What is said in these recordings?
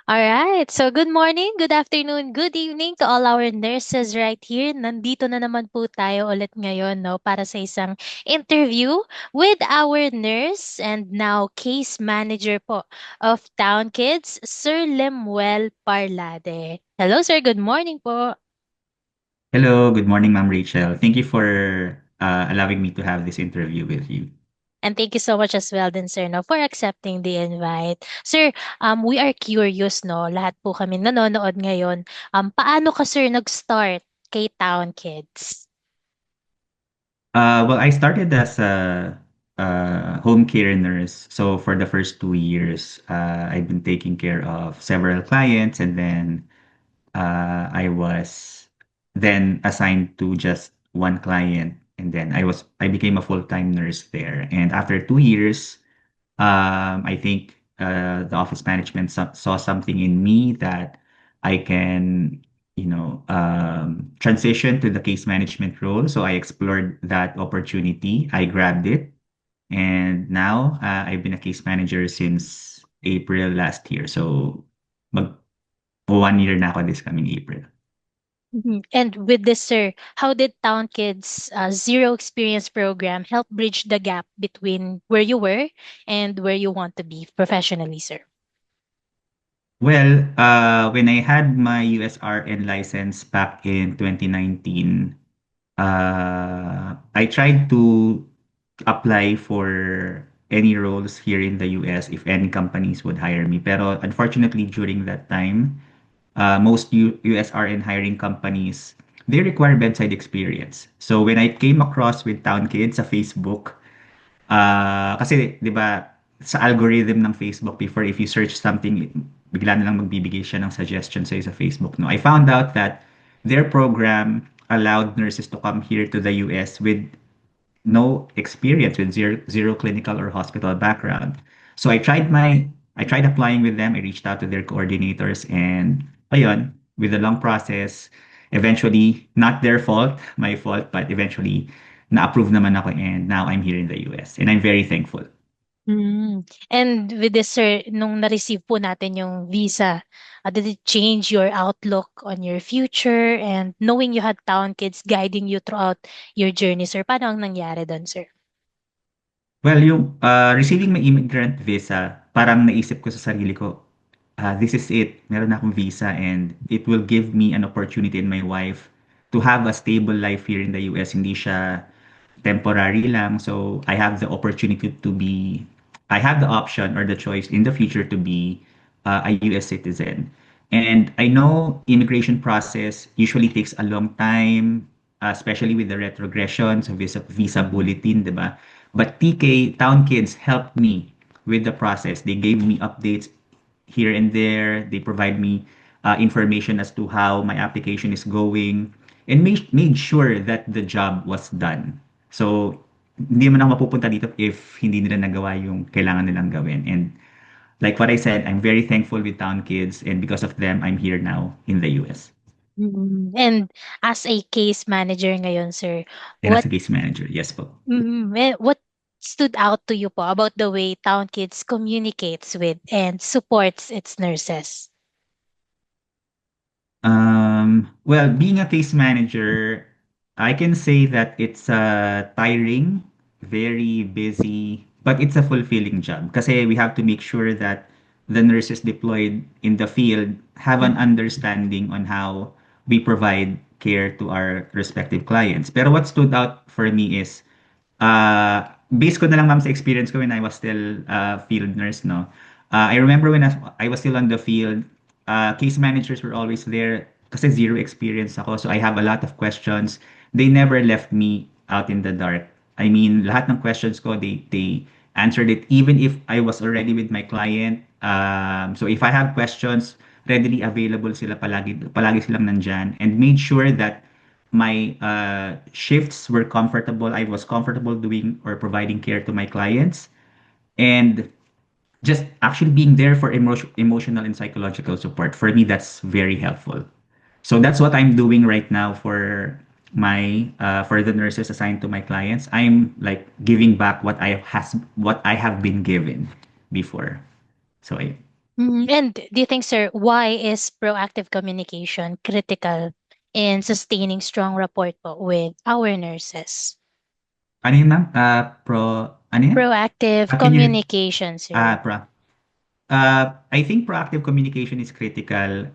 All right. So good morning, good afternoon, good evening to all our nurses right here. Nandito na naman po tayo ulit ngayon, no, para sa isang interview with our nurse and now case manager po of Town Kids, Sir Lemuel Parlade. Hello, sir. Good morning po. Hello, good morning, Ma'am Rachel. Thank you for allowing me to have this interview with you. And thank you so much as well din, sir, no, for accepting the invite. Sir, we are curious, no, lahat po kami nanonood ngayon. Paano ka, sir, nag-start kay Town Kids? Well, I started as home care nurse. So for the first 2 years, I've been taking care of several clients, and then I was then assigned to just one client, and then I became a full-time nurse there. And after 2 years, I think the office management saw something in me that I can, transition to the case management role. So I explored that opportunity. I grabbed it, and now I've been a case manager since April last year. So mag 1 year na ako this coming April. Mhm. And with this, sir, how did Town Kids Zero Experience program help bridge the gap between where you were and where you want to be professionally, sir? Well, when I had my USRN license back in 2019, I tried to apply for any roles here in the US if any companies would hire me. Pero unfortunately, during that time, most USRN hiring companies, they require bedside experience. So when I came across with Town Kids sa Facebook, kasi 'di ba sa algorithm ng Facebook before if you search something, bigla na lang magbibigay siya ng suggestion sa'yo sa Facebook, no? I found out that their program allowed nurses to come here to the US with no experience with zero clinical or hospital background. So I tried applying with them. I reached out to their coordinators, and ayun, with a long process, eventually not their fault, my fault, but eventually na-approve naman ako, and now I'm here in the US, and I'm very thankful. Mm. And with this, sir, nung na-receive po natin yung visa, did it change your outlook on your future and knowing you had Town Kids guiding you throughout your journey, sir? Paano ang nangyari doon, sir? Well, yung receiving my immigrant visa, parang naisip ko sa sarili ko, this is it. Meron na akong visa, and it will give me an opportunity and my wife to have a stable life here in the US. Hindi siya temporary lang. So I have the option or the choice in the future to be a US citizen. And I know immigration process usually takes a long time, especially with the retrogression, so visa bulletin, di ba? But TK Town Kids helped me with the process. They gave me updates here and there. They provide me information as to how my application is going, and made sure that the job was done. So, hindi man ako mapupunta dito if hindi nila nagawa yung kailangan nilang gawin. And like what I said, I'm very thankful with Town Kids, and because of them, I'm here now in the US. Mm. And as a case manager ngayon, sir, And as what a case manager, yes po. what stood out to you po about the way Town Kids communicates with and supports its nurses? Well, being a case manager, I can say that it's tiring, very busy, but it's a fulfilling job kasi we have to make sure that the nurses deployed in the field have an understanding on how we provide care to our respective clients. Pero what stood out for me is uh, based ko na lang, ma'am, sa experience ko when I was still field nurse, no? I remember when I was still on the field, case managers were always there kasi zero experience ako. So I have a lot of questions. They never left me out in the dark. I mean, lahat ng questions ko, they answered it even if I was already with my client. So if I have questions, readily available sila palagi, palagi silang nandyan, and made sure that my shifts were comfortable. I was comfortable doing or providing care to my clients, and just actually being there for emotional and psychological support. For me, that's very helpful. So that's what I'm doing right now for the nurses assigned to my clients. I'm like giving back what I have been given before. So yeah. And do you think, sir, why is proactive communication critical in sustaining strong rapport po with our nurses? Ano yun, ma'am? Ano yan? Proactive Can you, communication, sir. pro, I think proactive communication is critical.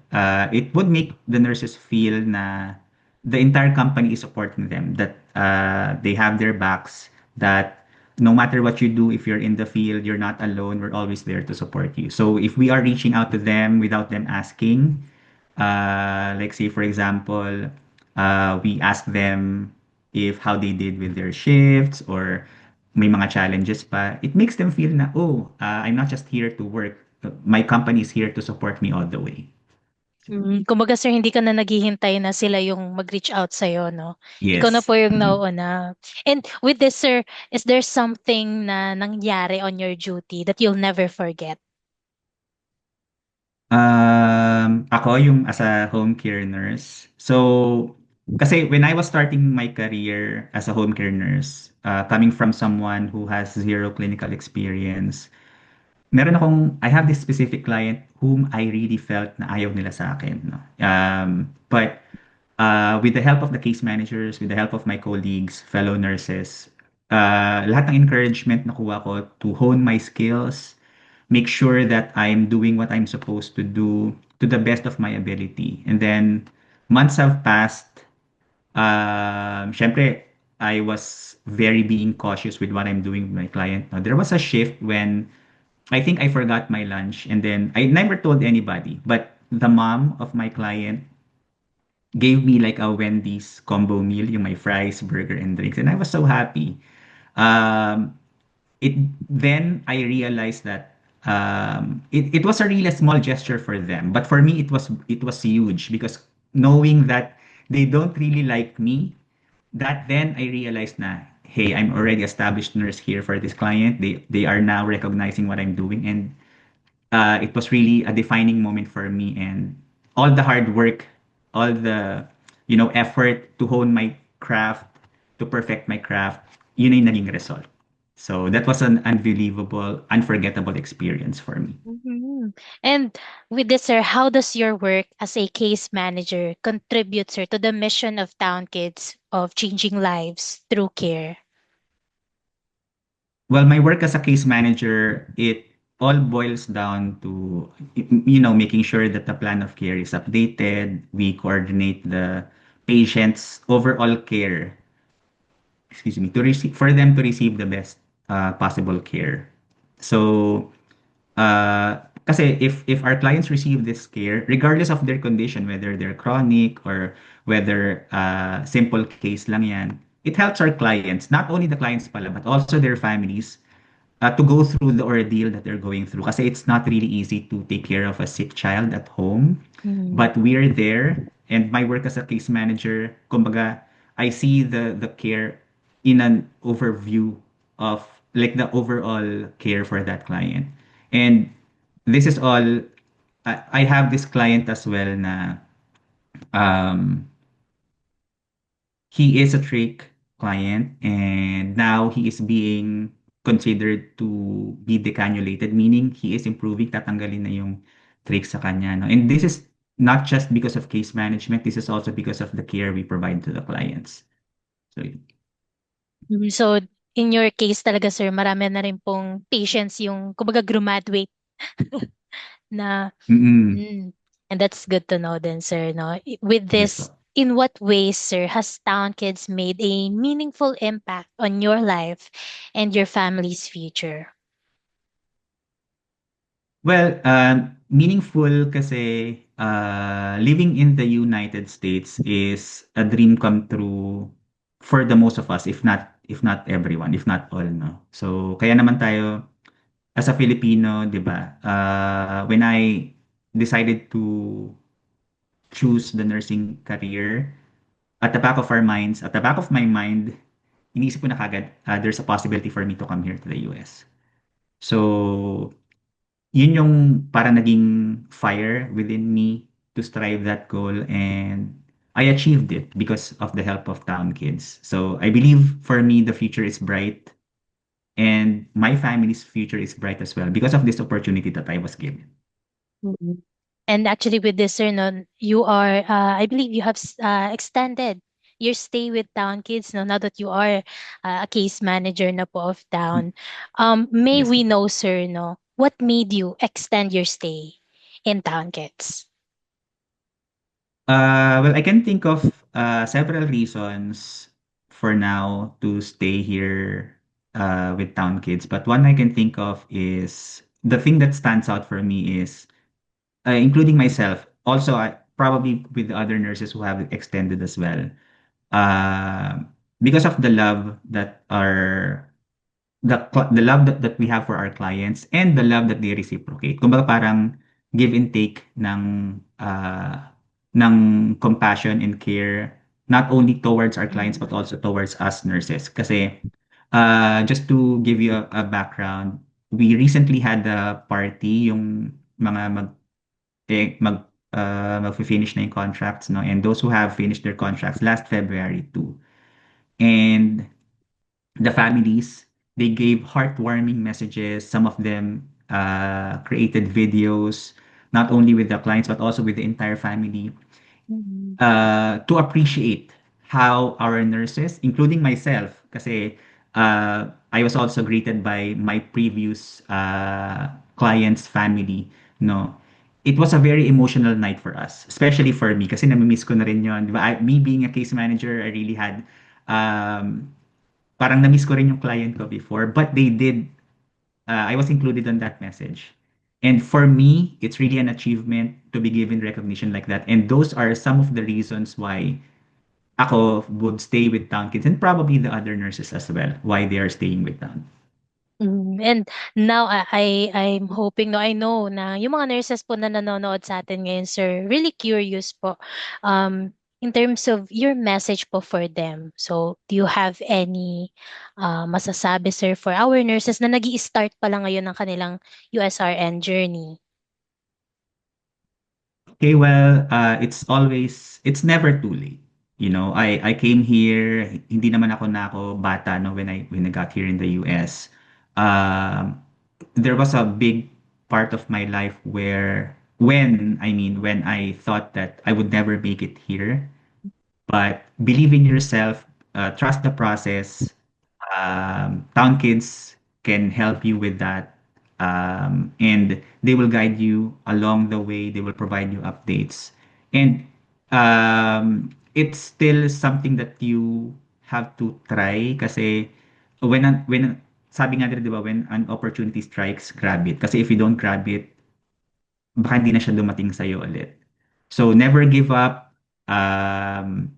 It would make the nurses feel na the entire company is supporting them, that they have their backs, that no matter what you do, if you're in the field, you're not alone. We're always there to support you. So if we are reaching out to them without them asking, like say for example, we ask them if how they did with their shifts or may mga challenges pa, it makes them feel na, oh, I'm not just here to work. My company is here to support me all the way. Kumbaga sir, hindi ka na naghihintay na sila yung mag-reach out sa'yo, no? Ikaw na Yes. po yung Mm. nauuna. And with this, sir, is there something na nangyari on your duty that you'll never forget? Ako yung as a home care nurse. So, kasi when I was starting my career as a home care nurse, coming from someone who has zero clinical experience, I have this specific client whom I really felt na ayaw nila sa akin, no? But with the help of the case managers, with the help of my colleagues, fellow nurses, lahat ng encouragement na kuha ko to hone my skills, make sure that I'm doing what I'm supposed to do to the best of my ability. And then months have passed. Syempre, I was very being cautious with what I'm doing with my client. Now, there was a shift when I think I forgot my lunch and then I never told anybody, but the mom of my client gave me like a Wendy's combo meal, yung my fries, burger, and drinks, and I was so happy. Um, it then I realized that it was a really small gesture for them, but for me it was huge because knowing that they don't really like me, that then I realized na hey, I'm already established nurse here for this client. They are now recognizing what I'm doing, and it was really a defining moment for me, and all the hard work, all the effort to hone my craft, to perfect my craft, yun yung naging result. So that was an unbelievable, unforgettable experience for me. Mhm. And with this, sir, how does your work as a case manager contribute, sir, to the mission of Town Kids of changing lives through care? Well, my work as a case manager, it all boils down to making sure that the plan of care is updated. We coordinate the patient's overall care, excuse me, to receive for them to receive the best possible care. So, kasi if our clients receive this care, regardless of their condition, whether they're chronic or whether simple case lang yan, it helps our clients, not only the clients pala, but also their families to go through the ordeal that they're going through. Kasi it's not really easy to take care of a sick child at home. Mhm. But we're there. And my work as a case manager, kumbaga, I see the care in an overview of like the overall care for that client. And this is all, I have this client as well na um, he is a trick client and now he is being considered to be decannulated, meaning he is improving, tatanggalin na yung trick sa kanya. No? And this is not just because of case management, this is also because of the care we provide to the clients. So, So, in your case talaga, sir, marami na rin pong patients yung, kumbaga, graduate na, mm, mm, and that's good to know then, sir, no? With yes this, po. in what ways, sir, has Town Kids made a meaningful impact on your life and your family's future? Well, meaningful kasi living in the United States is a dream come true for the most of us, if not everyone, if not all, no. So kaya naman tayo as a Filipino, 'di ba? When I decided to choose the nursing career, at the back of my mind, iniisip ko na kagad, there's a possibility for me to come here to the US. So yun yung para naging fire within me to strive that goal, and I achieved it because of the help of Town Kids. So I believe for me the future is bright and my family's future is bright as well because of this opportunity that I was given. Mhm. And actually with this, sir, no, you are, I believe you have extended your stay with Town Kids, no, now that you are a case manager na po of Town. May Yes. we know, sir, no, what made you extend your stay in Town Kids? Well, I can think of several reasons for now to stay here with Town Kids, but one I can think of is the thing that stands out for me is including myself. Also, probably with the other nurses who have extended as well. Uh, because of the love that the love that we have for our clients and the love that they reciprocate. Kumbaga parang give and take ng compassion and care not only towards our clients Mhm. but also towards us nurses. Kasi just to give you a background, we recently had a party yung mga mag-finish na yung contracts, no? And those who have finished their contracts last February too. And the families, they gave heartwarming messages. Some of them created videos, not only with the clients, but also with the entire family, Mhm. to appreciate how our nurses, including myself, kasi I was also greeted by my previous client's family, no? It was a very emotional night for us, especially for me, kasi namimiss ko na rin yun. Di ba? Me being a case manager, I really had um, parang na-miss ko rin yung client ko before, but they did, I was included on that message. And for me, it's really an achievement to be given recognition like that. And those are some of the reasons why ako would stay with Town Kids and probably the other nurses as well, why they are staying with Town. And now I'm hoping, no, I know na yung mga nurses po na nanonood sa atin ngayon, sir, really curious po in terms of your message po for them. So, do you have any masasabi, sir, for our nurses na nag-i-start pa lang ngayon ng kanilang USRN journey? Okay, well, it's never too late. You know, I came here, hindi naman ako bata no when I got here in the US. Um, there was a big part of my life where when I thought that I would never make it here, but believe in yourself, trust the process. Town Kids can help you with that. And they will guide you along the way. They will provide you updates. And it's still something that you have to try kasi when sabi nga nila, di ba, when an opportunity strikes, grab it. Kasi if you don't grab it, baka hindi na siya dumating sa'yo ulit. So never give up. Um,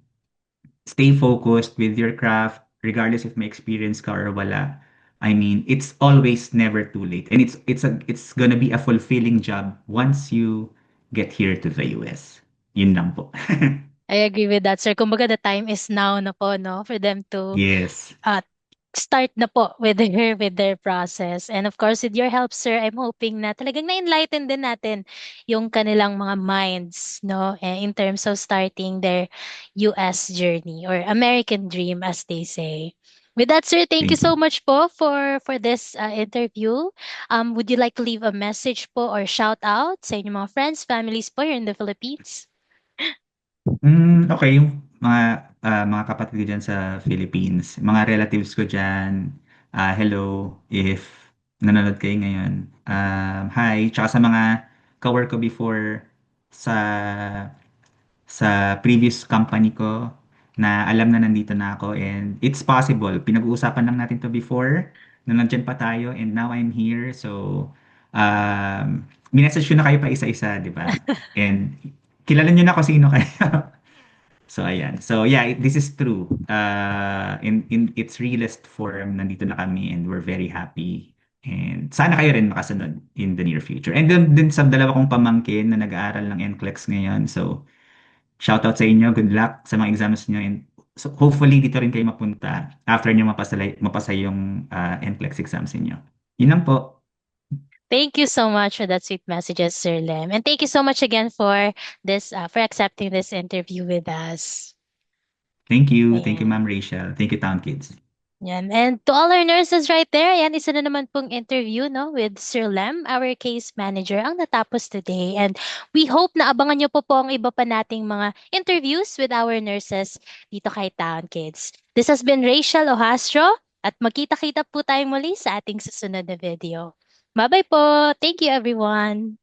Stay focused with your craft, regardless if may experience ka or wala. I mean, it's always never too late. And it's gonna be a fulfilling job once you get here to the US. Yun lang po. I agree with that, sir. Kumbaga, the time is now na po, no, for them to Yes. uh, start na po with their process. And of course, with your help, sir, I'm hoping na talagang na-enlighten din natin yung kanilang mga minds, no, in terms of starting their US journey or American dream, as they say. With that, sir, thank you Thank you. so much po for this interview. Would you like to leave a message po or shout out sa inyong mga friends, families po here in the Philippines? Okay, yung mga kapatid ko diyan sa Philippines, mga relatives ko diyan, hello if nanonood kayo ngayon. Hi, tsaka sa mga ka-work ko before sa previous company ko na alam na nandito na ako and it's possible. Pinag-uusapan lang natin to before na nandiyan pa tayo and now I'm here. So, minessage ko na kayo pa isa-isa, di ba? And kilala nyo na kung sino kayo. So, ayan. So, yeah, this is true. In its realest form, nandito na kami and we're very happy. And sana kayo rin makasunod in the near future. And then din sa dalawa kong pamangkin na nag-aaral ng NCLEX ngayon. So, shout out sa inyo. Good luck sa mga exams nyo. And so, hopefully, dito rin kayo mapunta after nyo mapasa yung NCLEX exams niyo. Yun lang po. Thank you so much for that sweet messages, Sir Lem. And thank you so much again for this, for accepting this interview with us. Thank you. Thank you, Ayan. Ma'am Rachel. Thank you, Town Kids. Yan. And to all our nurses right there, ayan, isa na naman pong interview, no, with Sir Lem, our case manager, ang natapos today. And we hope na abangan nyo po ang iba pa nating mga interviews with our nurses dito kay Town Kids. This has been Rachel Ohastro at magkita-kita po tayo muli sa ating susunod na video. Bye-bye po! Thank you everyone!